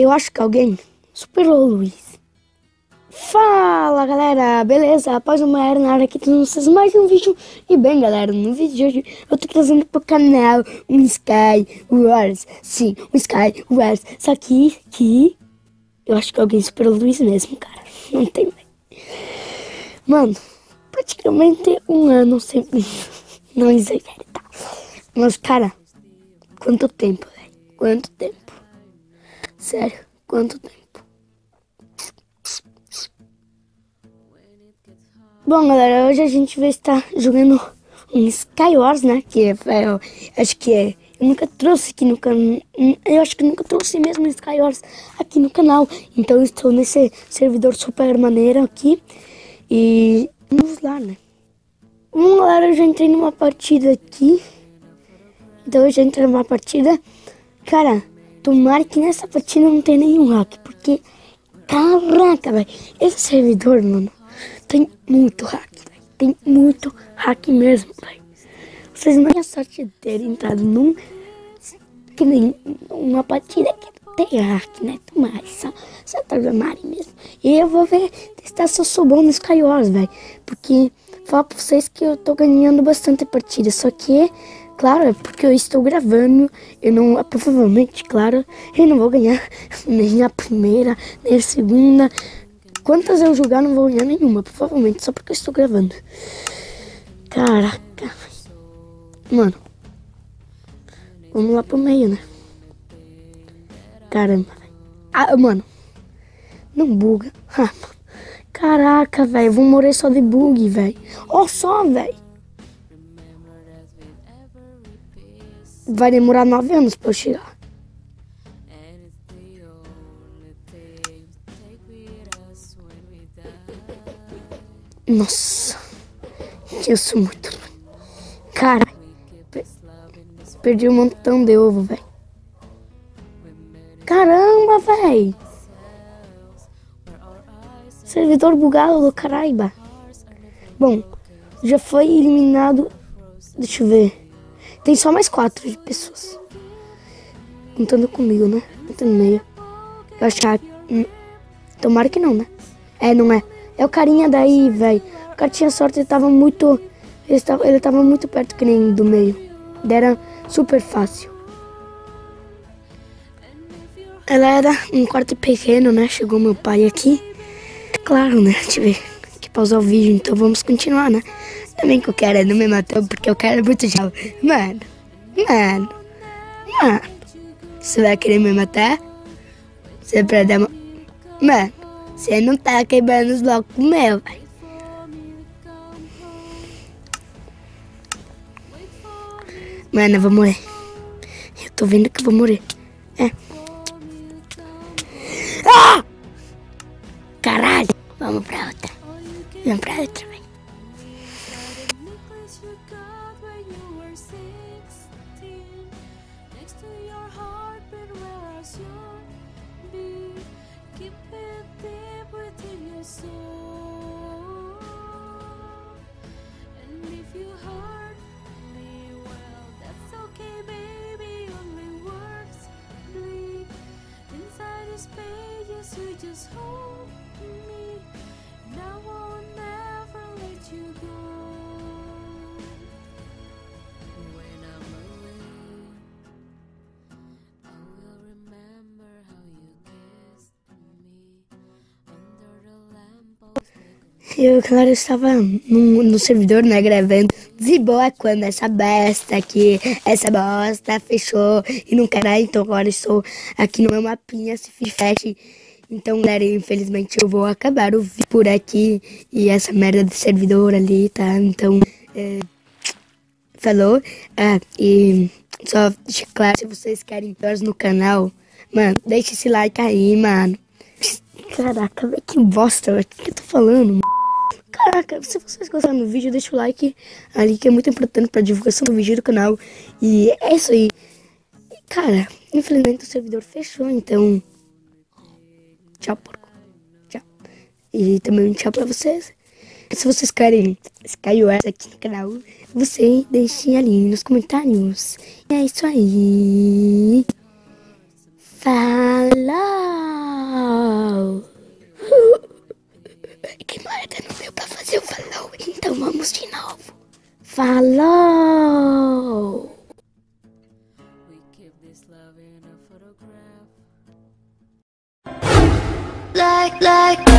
Eu acho que alguém superou o Luiz. Fala galera, beleza? Após uma era na área aqui trazendo vocês mais um vídeo. E bem galera, no vídeo de hoje eu tô trazendo pro canal um Sky Wars. Sim, um Sky Wars. Só que eu acho que alguém superou o Luiz mesmo, cara. Não tem mais. Mano, praticamente um ano sem... Não exagere, tá? Mas cara, quanto tempo, velho? Quanto tempo? Sério, quanto tempo? Bom, galera, hoje a gente vai estar jogando um Sky Wars, né? Acho que é. Eu nunca trouxe aqui no canal. Eu acho que nunca trouxe mesmo Sky Wars aqui no canal. Então eu estou nesse servidor super maneiro aqui. E vamos lá, né? Bom, galera, eu já entrei numa partida aqui. Então eu já entrei numa partida. Cara, tomara que nessa partida não tenha nenhum hack. Porque, caraca, velho. Esse servidor, mano, tem muito hack, velho. Tem muito hack mesmo, velho. Vocês não têm a sorte de terem entrado que nem uma partida que tem hack, né? Tomara, só tomarem mesmo. E eu vou testar se eu sou bom no Sky Wars, velho. Porque, falar pra vocês que eu tô ganhando bastante partida. Só que, claro, é porque eu estou gravando. Eu não, provavelmente, claro, eu não vou ganhar nem a primeira, nem a segunda. Quantas eu jogar não vou ganhar nenhuma, provavelmente, só porque eu estou gravando. Caraca. Mano. Vamos lá pro meio, né? Caramba, velho. Ah, mano. Não buga. Ah, caraca, velho. Vou morrer só de bug, velho. Ó só, velho. Vai demorar 9 anos pra eu chegar. Nossa. Eu sou muito... Cara. Perdi um montão de ovo, velho. Caramba, velho. Servidor bugado do caraiba. Bom, já foi eliminado. Deixa eu ver. Tem só mais 4 pessoas. Contando comigo, né? Eu tô no meio. Eu acho que... Tomara que não, né? É, não é. É o carinha daí, velho. O cara tinha sorte, ele tava muito... Ele tava muito perto que nem do meio. Era super fácil. Ela era um quarto pequeno, né? Chegou meu pai aqui. Claro, né? Deixa eu ver. Aqui pausar o vídeo, então vamos continuar, né? Também que eu quero é não me matar, porque eu quero muito já. Mano. Você vai querer me matar? Você vai dar uma... Mano, você não tá quebrando os blocos meu, velho. Mano, eu vou morrer. Eu tô vendo que eu vou morrer. É. Ah! Caralho! Vamos pra outra. Vamos pra outra, velho. You just hold me. Now I'll never let you go. When I'm away, I will remember how you kissed me under the lamppost. Eu, claro, estava no servidor, né, gravando. De boa quando essa bosta fechou e não quer nada. Então agora estou aqui no meu mapinha, se feche. Então, galera, infelizmente eu vou acabar o vídeo por aqui. E essa merda de servidor ali, tá? Então, falou. E só deixa claro, se vocês querem vídeos no canal, mano, deixa esse like aí, mano. Caraca, velho, que bosta, velho. O que eu tô falando, mano? Caraca, se vocês gostaram do vídeo, deixa o like ali, que é muito importante pra divulgação do vídeo do canal. E é isso aí. Cara, infelizmente o servidor fechou, então... Tchau, porco. Tchau. E também um tchau pra vocês. Se vocês querem Sky Wars aqui no canal, você deixe ali nos comentários. E é isso aí. Falou! Você falou, então vamos de novo. Falou! We keep this love in a photograph. like